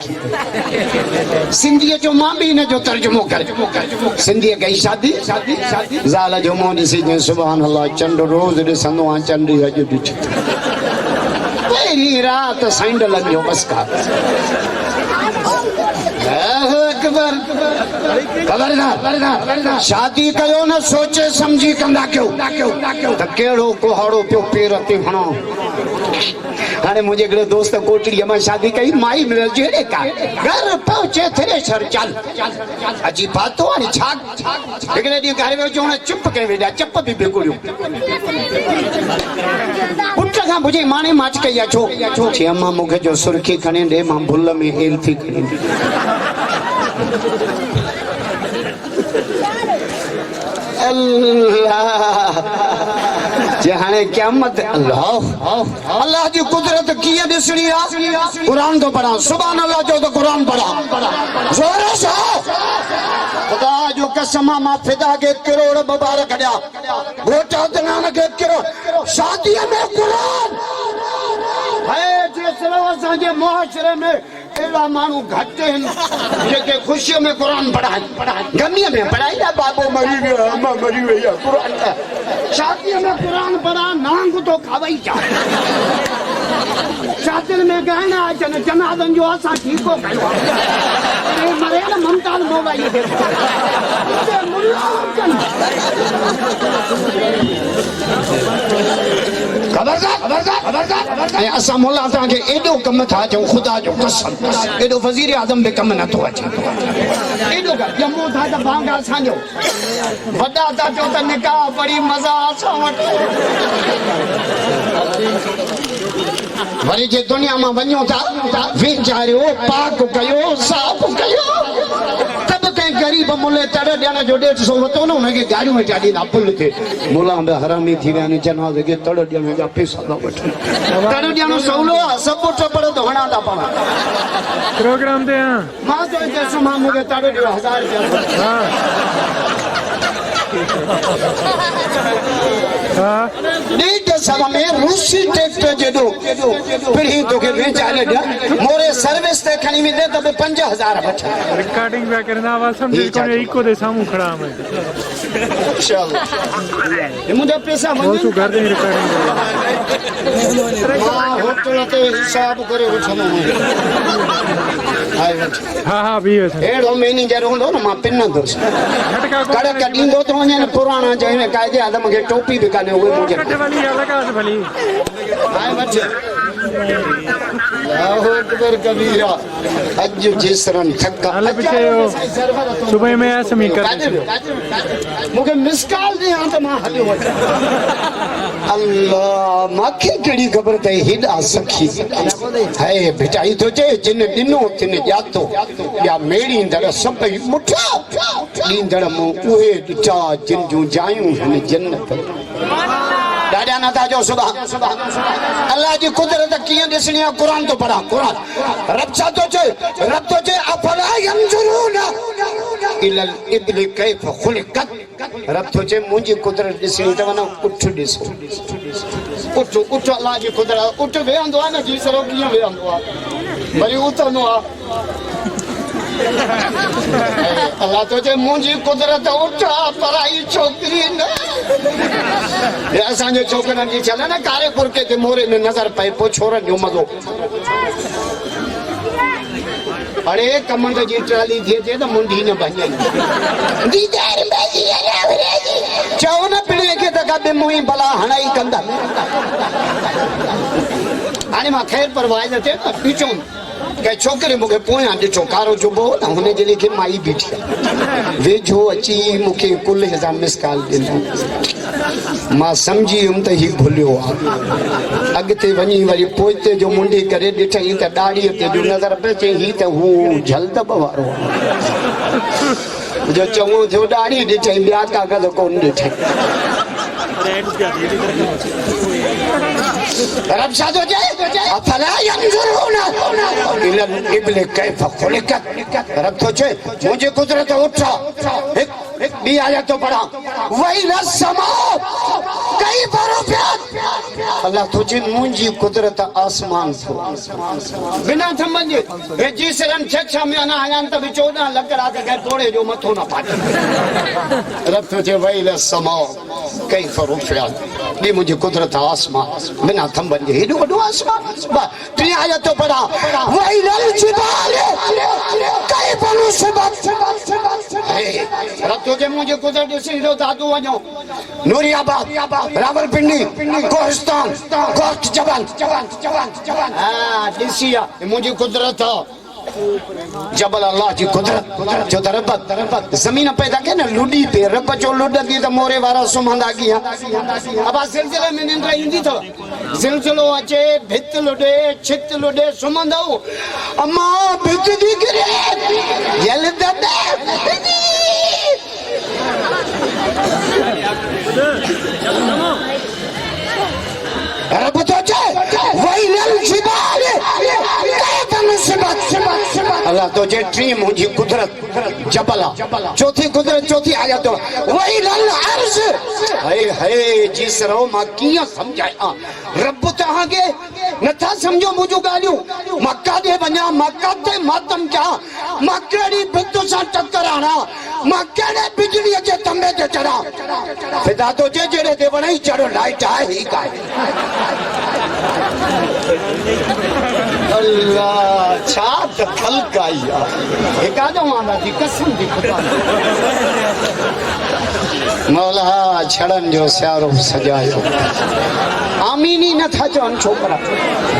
सिंधी जो मां भी इन जो तर्जुमो कर सिंधी कई शादी ज़ाल जो मुंहुं ॾिसी जंहिं सुभान अल्लाह चंड रोज़ ॾिसंदो आहियां चंड अॼु ॾिठी पहिरीं राति सैंडल जो बस का खबरदार शादी कयो न सोचे समझी कंदा क्यों त कहिड़ो कुहाड़ो पियो पेर ते हणो हाणे मुंहिंजे हिकिड़े दोस्त कोटड़ीअ मां शादी कई माई मिलियल जहिड़े का घर पहुचे थ्रेशर चल अची पातो हाणे छा हिकिड़े ॾींहुं घर में चवण चुप कयो वेठा चप बि बिगड़ियो पुट खां पुछी माणे माच कई आहे छो चई अम्मा मूंखे जो सुर्खी खणी ॾे मां भुल में हेल थी खणी हाणे क़यामत अल्लाह जी कुदरत कीअं ॾिसणी आहे क़ुरान तो पढ़ा सुभान अल्लाह जो तो क़ुरान पढ़ा ज़ोर सां खुदा जो कसम मां फिदा के करोड़ मुबारक ॾिया घोटा दलान के करोड़ शादीअ में क़ुरान है जेसिरो असांजे मुआशरे में एड़ा मानू घट जेके खुशियों में कुरान पढ़ाई गमीअ में पढ़ाई ना बाबो मरी गयो अम्मा मरी वई आहे कुरान शादीअ में कुरान पढ़ा नांग तो खावई जा शादियुनि में गाना अचनि जनाज़नि जो असां ठीको कयो आहे मरे न ममताज मोबाइल ते खबरदार असां मुला तव्हांखे एॾो कमु था अचूं ख़ुदा जो कसम एॾो वज़ीर आज़म बि कमु नथो अचे एॾो ॼमो था त भांगा असांजो वॾा था चओ त निकाह पढ़ी मज़ा असां वटि वरी जे दुनिया मां वञो था वीचारियो पाक कयो साफ़ कयो तब कंहिं ग़रीब मुले तर ॾियण जो 150 वरितो न हुनखे गाड़ियूं में ॾींदा पुल ते मुला बि हरामी थी विया आहिनि जनाज़े खे तड़ ॾियण जा पैसा था वठनि तड़ ॾियणो सवलो आहे सभु टपर त वणा था पवनि प्रोग्राम ते मां चयो मां मूंखे तड़ ॾियो 1000 रुपया ॾेढ सवा में रूसी ट्रैक्टर जेॾो पिढ़ी तोखे वेचारे ॾिया मोरे सर्विस ते खणी वेंदे त बि 5000 वठ रिकॉर्डिंग पिया करना आवाज समझ कोने इको दे सामू खड़ा मैं ये मुझे पैसा वो सु घर दे रिकॉर्डिंग होटल ते हिसाब करे वठनो हाँ भी एड़ो मैनेजर होंदो न मां पिन दोस कड़क ॾींदो त वञे पुराणा जंहिं काइदे आदम खे टोपी बि कान्हे उहे मुंहिंजे भली अलॻि आहे भली हाय बच्चे अहो अकबर कबीरा अज जेसरन थका सुबह में ऐसे मी कर मुझे मिस कॉल दे हां त मां हलियो वठ अल्लाह माखे केड़ी खबर ते हेडा सखी है बेटाई तो जे जिन दिनो तिन जातो या मेड़ी दर सब मुठा नींदड़ मु उहे ॾिठा जिन जूं जायूं हन जन्नत ॾाढा नथा जो सुभान अल्लाह जी कुदरत कीअं ॾिसणी आहे क़ुरान तो पढ़ा क़ुरान रब छा तो चए अफला यंजुरून इलल इब्ल कैफ खुलिकत रब तो चए मुंहिंजी कुदरत ॾिसणी त वञो उठ ॾिसो उठ अल्लाह जी कुदरत उठ वेहंदो आहे न जी सरो कीअं वेहंदो आहे वरी उथंदो आहे अल्लाह तो चए मुंहिंजी कुदरत उठ पराई छोकिरी न असांजे छोकिरनि जी चले न कारे फुरके ते मोरे में नज़र पए पोइ छोरनि जो मज़ो अरे कमंद जी ट्राली थिए थे त मुंडी न भॼे चओ न पिड़ीअ खे त कॾहिं मुंहिं भला हणाई कंदा हाणे मां ख़ैर परवाह न थिए न पीछो के छोकरे मुखे पोयां ॾिठो कारो जुबो न हुन जे लेखे माई बीठी वेझो अची मूंखे कुल हिसाब मिस कॉल ॾिनो मां सम्झी वियुमि त हीउ भुलियो आहे अॻिते वञी वरी पोइते जो मुंडी करे ॾिठई त ॾाड़ीअ ते जो नज़र पए चई हीउ त हू जलदब वारो जो चङो थियो ॾाड़ी ॾिठई ॿिया कागज़ कोन ॾिठई रब छा थो चए अफला यंजुरून इलल इब्ल कैफ खुलिकत रब थो चए मुंहिंजी कुदरत उठ हिकु ॿी आयत थो पढ़ा वही न समा कई रुपियत अल्लाह तुझे मुंजी कुदरत आसमान थो बिना थमन जे हे जीसरन छछा में ना आया त 14 लकड़ा के तोड़े जो मथो ना पाटे रब तुझे वैल समा कई फरुफिया दी मुझे कुदरत आसमान बिना थमन जे हेडो वडो आसमान त्री आया तो पड़ा वैल जिबाल कई बनु सबत रब तुझे मुझे कुदरत से रो दादू वणो नूरियाबाद रावलपिंडी कोहिस्तान कोट जवान हां दिसिया मुझे कुदरत जबल अल्लाह जी कुदरत जो तरबत जमीन पैदा के ना लुडी पे रब जो लुड दी त मोरे वारा सुमंदा गया अब सिलसिले में निंद्रा इंदी तो सिलसिलो अचे भित लुडे छित लुडे सुमंदा अम्मा भित दी करे जल दे रब तो चे वैलल जिबाल अल्लाह तो जे ट्री मुझी कुदरत जबला चौथी कुदरत चौथी आया तो वैलल अर्ज हाय हाय जिसरो मा किया समझाया रब तहां के नथा समझो मुजो गालियो मक्का दे बना मक्का ते मातम क्या मक्कड़ी बिद्दू सा टकराना मक्का ने बिजली जे तंबे ते चढ़ा फिदा तो जे जेड़े दे बनाई चढ़ो लाइट आए ही का अल्लाह छात खलकाया एकादो माना दी कसम दी खुदा मौला छड़न जो स्यारो सजायो आमीनी न था जो छोकरा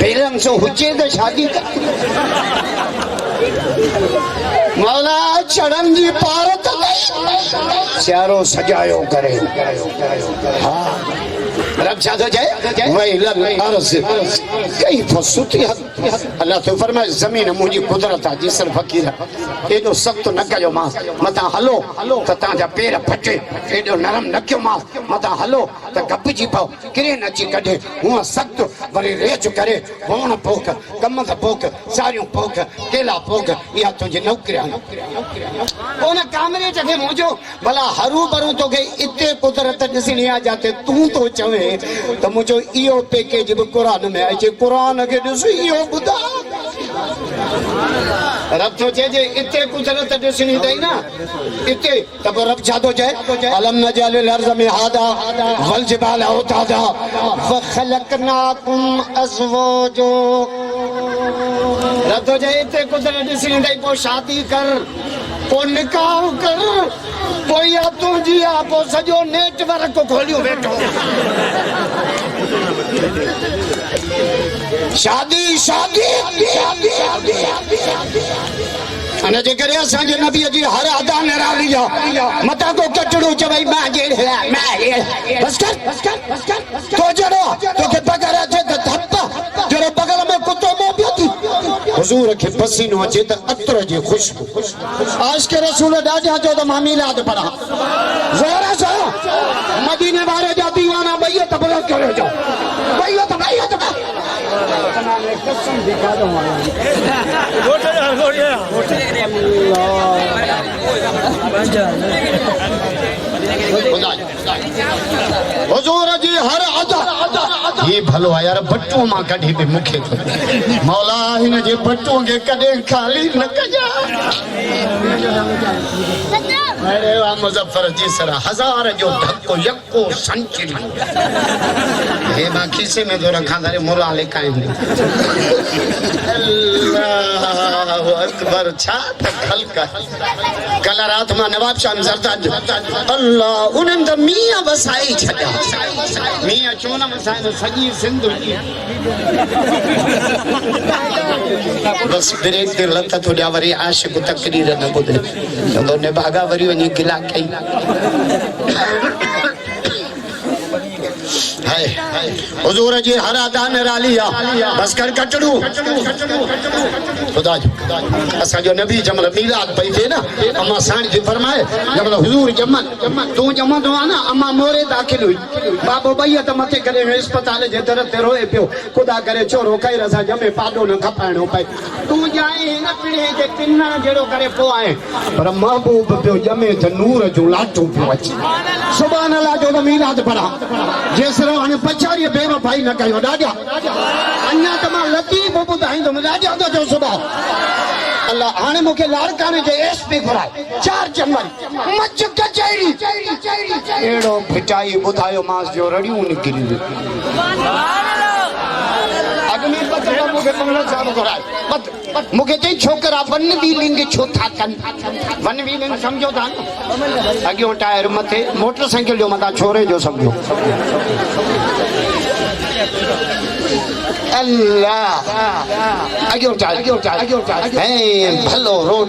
बेरंग सो हुजे तो शादी कर मौला छड़न जी पारत स्यारो सजायो करे हां रब चाहता जाए वही अर्ज कई फसुती अल्लाह तो फरमाए जमीन मुझी कुदरत है जिसर फकीर एडो सख्त न कयो मां मता हलो त ताजा पैर फटे एडो नरम न कयो मां मता हलो त गपजी पाओ किरे नची कढे हुआ सख्त वरी रेच करे होण पोक कम द पोक सारियों पोक केला पोक या तुझे नौकरियां ओन कामरे जगे मुझो भला हरू भरू तो के इते कुदरत दिसणी आ जाते तू तो चवे तो मुझो इयो पैकेज भी कुरान में है जे कुरान के दिस इयो बुदा रब तो जे इते कुदरत दिसणी दई ना इते तब रब जादो जाए अलम नजल अर्ज में हादा वल जिबाल औतादा व खलकनाकुम अज़वाजो रब तो जे इते कुदरत दिसणी दई को शादी कर को निकाह कर कोई तुझी आप सजो नेटवर्क खोलियो बैठो शादी शादी अने जे करे असा जे नबी जी हर अदा निरालिया मता को कटड़ो चवई मां जे बस कर तो जड़ो तो के बगैर अचे त धप्पा जड़ो बगल में कुत्तो मो बियती हुजूर के पसीनो अचे त अतर जी खुशबू आज के रसूल दादा जो त मामीलात पढ़ा जोरा से मदीने वाले जा दीवाना भैया त बरत करे जाओ भैया त कसम दिखा दो हुजूर जी हर अदा ये भलो यार बट्टू मां कढी पे मुखे मौला इन जे बट्टू के कदे खाली न कजा अरे वाह मुजफ्फर जी सरा हजार जो धक्को यक्को संचिन हे मां खीसे में जो रखा करे मुरा ले काई अल्लाह अकबर छा तखल का कल रात में नवाब शाह सरताज अल्लाह उन्हनि त मियां वसाई छॾिया मियां छो न वसाए सॼी सिंध बस ब्रेक ते लत थो ॾिया वरी आशिक़ तकरीर न ॿुधे चवंदो निभागा वरी वञी गिला कई हाय हुजूर जी हर अदा निरालिया बस कर कटड़ू खुदा जो असा जो नबी जमल मीलाद पई थे ना अम्मा साणी जी फरमाए जमल हुजूर जमन तू जमा तो ना अम्मा मोरे दाखिल हुई बाबो भैया त मथे करे अस्पताल जे दर ते रोए पियो खुदा करे छोरो कई रसा जमे पाडो न खपाणो पई तू जाए न पीढ़े जे किन्ना जेड़ो करे पो आए पर महबूब पियो जमे त नूर जो लाटू पियो अचे सुभान अल्लाह जो मीलाद पढ़ा जेसरो अन पचा पछाड़ी बेवफाई न कयो राजा अन्या तमा लतीफ ॿुधाईंदो राजा तो जो सुबह अल्लाह हाणे मूंखे लाड़काने जे एसपी घुराए 4 जनवरी मच कचहरी एड़ो भिटाई ॿुधायो मांस जो रड़ियूं निकिरी अग्नि बदला मूंखे मंगल साहब घुराए मूंखे चई छोकरा वन व्हीलिंग छो था कनि वन व्हीलिंग सम्झो था न अॻियों टायर मथे मोटरसाइकिल जो मथां छोरे जो सम्झो अल्लाह अॻियों टायर ऐं भलो रोड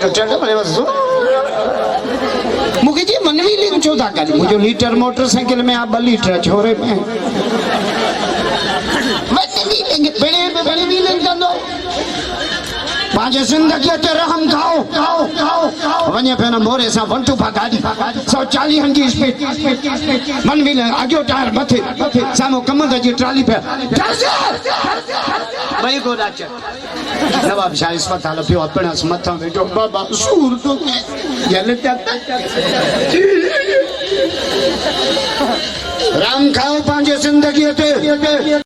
मूंखे चई वन व्हीलिंग छो था कनि मुंहिंजो लीटर मोटरसाइकिल में आहे 2 लीटर छोरे में वन व्हीलिंग कंदो पंहिंजे ज़िंदगीअ ते रहम खाओ वञे पियो न मोरे सां 125 गाॾी 140 जी स्पीड मन बि न अॻियो टायर मथे साम्हूं कमंद जी ट्राली पे भई को राज नवाब शाह अस्पताल पियो अपना मथां वेठो बाबा सूर तो जल राम खाओ पंहिंजे ज़िंदगीअ ते